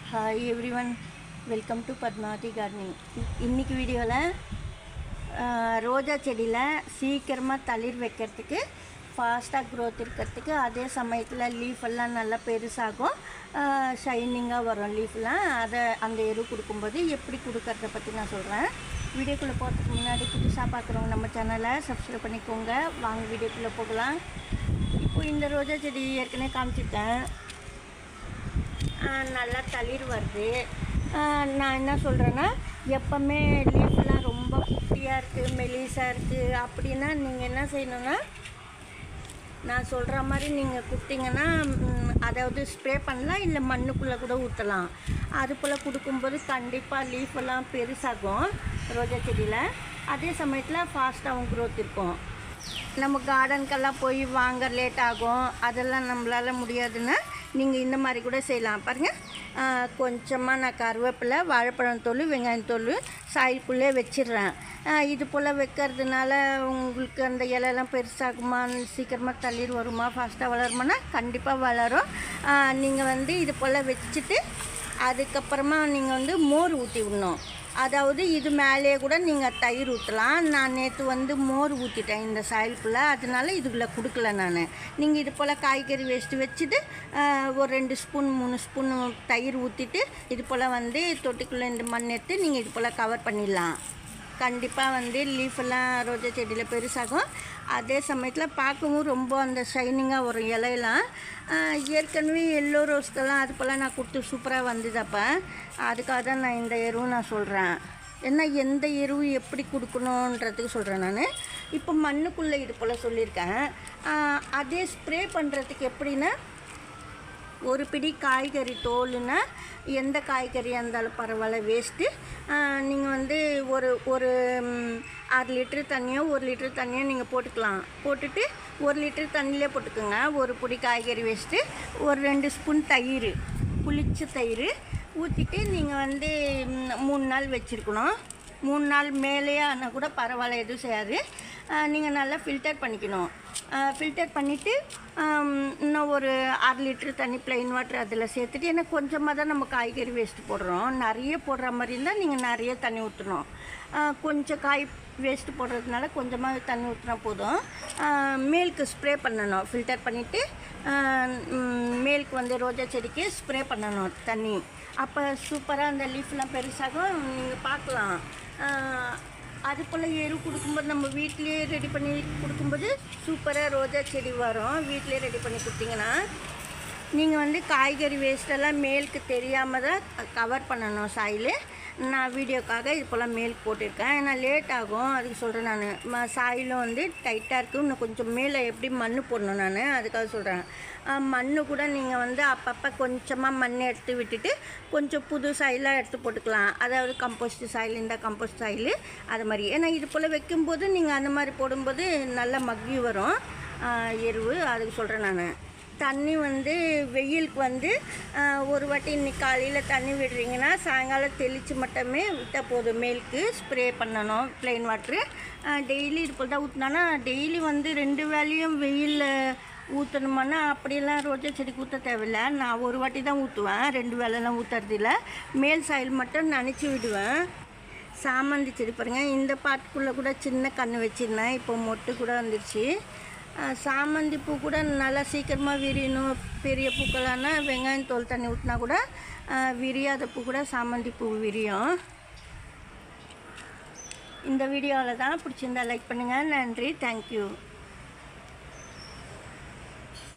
Hi everyone, welcome to Padmavathi gardening. இன்றைக்கி வீடியோவில் ரோஜா செடியில் சீக்கிரமாக தளிர் வைக்கிறதுக்கு, ஃபாஸ்ட்டாக க்ரோத் இருக்கிறதுக்கு, அதே சமயத்தில் லீஃப் எல்லாம் நல்லா பெருசாகும், ஷைனிங்காக வரும் லீஃப்லாம். அந்த எரு கொடுக்கும்போது எப்படி கொடுக்கறத பற்றி நான் சொல்கிறேன். வீடியோக்குள்ளே போகிறதுக்கு முன்னாடி புதுசாக பார்க்குறவங்க நம்ம சேனலை சப்ஸ்கிரைப் பண்ணிக்கோங்க. வாங்க வீடியோக்குள்ளே போகலாம். இப்போது இந்த ரோஜா செடி ஏற்கனவே காமிச்சிட்டேன், நல்லா தளிர் வருது. நான் என்ன சொல்கிறேன்னா, எப்போவுமே லீஃப்லாம் ரொம்ப குட்டியாக இருக்குது, மெலிசாக இருக்குது அப்படின்னா நீங்கள் என்ன செய்யணுன்னா, நான் சொல்கிற மாதிரி நீங்கள் கொடுத்தீங்கன்னா, அதாவது ஸ்ப்ரே பண்ணலாம், இல்லை மண்ணுக்குள்ளே கூட ஊற்றலாம். அது போல் கொடுக்கும்போது கண்டிப்பாக லீஃபெல்லாம் பெருசாகும் ரோஜா செடியில். அதே சமயத்தில் ஃபாஸ்ட்டாகவும் க்ரோத் இருக்கும். நம்ம கார்டனுக்கெல்லாம் போய் வாங்க லேட் ஆகும், அதெல்லாம் நம்மளால் முடியாதுன்னா நீங்கள் இந்த மாதிரி கூட செய்யலாம். பாருங்கள், கொஞ்சமாக நான் கருவேப்பிலை, வாழைப்பழம் தோல், வெங்காயம் தோல் சாயிலுக்குள்ளே வச்சிடுறேன். இது போல் வைக்கிறதுனால உங்களுக்கு அந்த இலையெல்லாம் பெருசாகுமா, சீக்கிரமாக தளிர் வருமா, ஃபாஸ்ட்டாக வளருமானா கண்டிப்பாக வளரும். நீங்கள் இது போல் வச்சுட்டு அதுக்கப்புறமா நீங்கள் மோர் ஊற்றி விடணும். அதாவது இது மேலேயே கூட நீங்கள் தயிர் ஊற்றலாம். நான் நேற்று மோர் ஊற்றிட்டேன் இந்த சாயிலுக்குள்ளே, அதனால இதுக்குள்ளே கொடுக்கல நான். நீங்கள் இது போல் காய்கறி வேஸ்ட்டு வச்சுட்டு ஒரு 2 ஸ்பூன் 3 ஸ்பூன் தயிர் ஊற்றிட்டு இது போல் தொட்டிக்குள்ளே இந்த மண் எடுத்து நீங்கள் இது போல் கவர் பண்ணிடலாம். கண்டிப்பாக லீஃபெல்லாம் ரோஜா செடியில் பெருசாகும். அதே சமயத்தில் பார்க்கவும் ரொம்ப அந்த ஷைனிங்காக வரும் இலையெல்லாம். ஏற்கனவே எல்லோ ரோஸ்க்கெல்லாம் அது போல் நான் கொடுத்து சூப்பராக வந்ததப்போ, அதுக்காக தான் நான் இந்த எருவும் நான் சொல்கிறேன். ஏன்னா எந்த எருவு எப்படி கொடுக்கணுன்றதுக்கு சொல்கிறேன் நான். இப்போ மண்ணுக்குள்ளே இது போல் சொல்லியிருக்கேன். அதே ஸ்ப்ரே பண்ணுறதுக்கு எப்படின்னா, ஒரு பிடி காய்கறி தோல்னா எந்த காய்கறியாக இருந்தாலும் பரவாயில்ல, வேஸ்ட்டு. நீங்கள் ஒரு 6 லிட்டரு தண்ணியோ 1 லிட்டரு தண்ணியோ நீங்கள் போட்டுக்கலாம். போட்டுட்டு 1 லிட்டரு தண்ணியிலே போட்டுக்கோங்க. ஒரு பிடி காய்கறி வேஸ்ட்டு, ஒரு 2 ஸ்பூன் தயிர், புளிச்ச தயிர் ஊற்றிட்டு நீங்கள் 3 நாள் வச்சுருக்கணும். 3 நாள் மேலேயே ஆனால் கூட பரவாயில்ல, எதுவும் செய்யாது. நீங்கள் நல்லா ஃபில்டர் பண்ணிக்கணும். ஃபில்டர் பண்ணிவிட்டு இன்னும் ஒரு 6 லிட்டரு தண்ணி ப்ளைன் வாட்டர் அதில் சேர்த்துட்டு, ஏன்னா கொஞ்சமாக தான் நம்ம காய்கறி வேஸ்ட்டு போடுறோம். நிறைய போடுற மாதிரி இருந்தால் நீங்கள் நிறைய தண்ணி ஊற்றணும். கொஞ்சம் காய் வேஸ்ட்டு போடுறதுனால கொஞ்சமாக தண்ணி ஊற்றினா போதும். மேலுக்கு ஸ்ப்ரே பண்ணணும். ஃபில்டர் பண்ணிவிட்டு மேலுக்கு ரோஜா செடிக்கு ஸ்ப்ரே பண்ணணும் தண்ணி. அப்போ சூப்பராக அந்த லீஃப்லாம் பெருசாகும், நீங்கள் பார்க்கலாம். அது போல் எரு கொடுக்கும்போது நம்ம வீட்டிலேயே ரெடி பண்ணி கொடுக்கும்போது சூப்பராக ரோஜா செடி வரும். வீட்டிலே ரெடி பண்ணி கொடுத்தீங்கன்னா நீங்கள் காய்கறி வேஸ்ட்டெல்லாம் மேலுக்கு தெரியாமல் தான் கவர் பண்ணணும் சாயில். நான் வீடியோக்காக இது போல் மேலுக்கு போட்டிருக்கேன். ஏன்னா லேட் ஆகும், அதுக்கு சொல்கிறேன் நான். சாயிலும் டைட்டாக இருக்குது, இன்னும் கொஞ்சம் மேலே எப்படி மண் போடணும் நான், அதுக்காக சொல்கிறேன். மண் கூட நீங்கள் அப்பப்போ கொஞ்சமாக மண் எடுத்து விட்டுட்டு கொஞ்சம் புது சாயிலாக எடுத்து போட்டுக்கலாம். அதாவது கம்போஸ்ட் சாயில், இந்த கம்போஸ்ட் சாயில் அது மாதிரி. ஏன்னா இது போல் வைக்கும்போது நீங்கள் அந்த மாதிரி போடும்போது நல்லா மக்கி வரும் எருவு, அதுக்கு சொல்கிறேன் நான். தண்ணி வெயிலுக்கு ஒரு வாட்டி இன்னைக்கு காலையில் தண்ணி விடுறீங்கன்னா சாயங்காலம் தெளித்து மட்டுமே விட்டால் போதும். மேலுக்கு ஸ்ப்ரே பண்ணணும் ப்ளைன் வாட்ரு. டெய்லி இது போல் தான் ஊற்றினானா, டெய்லி 2 வேளையும் வெயிலில் ஊற்றணுமானா அப்படியெல்லாம் ரோஜா செடிக்கு ஊற்ற தேவையில்லை. நான் ஒரு வாட்டி தான் ஊற்றுவேன், 2 வேளைலாம் ஊற்றுறதில்ல. மேல் சாயில் மட்டும் நனைச்சி விடுவேன். சாமந்தி செடி பாருங்கள், இந்த பாட்டுக்குள்ளே கூட சின்ன கன்று வச்சுருந்தேன், இப்போ மொட்டு கூட வந்துடுச்சு. சாமந்தி பூ கூட நல்லா சீக்கிரமாக விரியணும். பெரிய பூக்களானா வெங்காயம் தோல் தண்ணி ஊற்றினா கூட விரியாத பூ கூட சாமந்தி பூ விரியும். இந்த வீடியோவில் தான் பிடிச்சிருந்தா லைக் பண்ணுங்கள். நன்றி, தேங்க்யூ.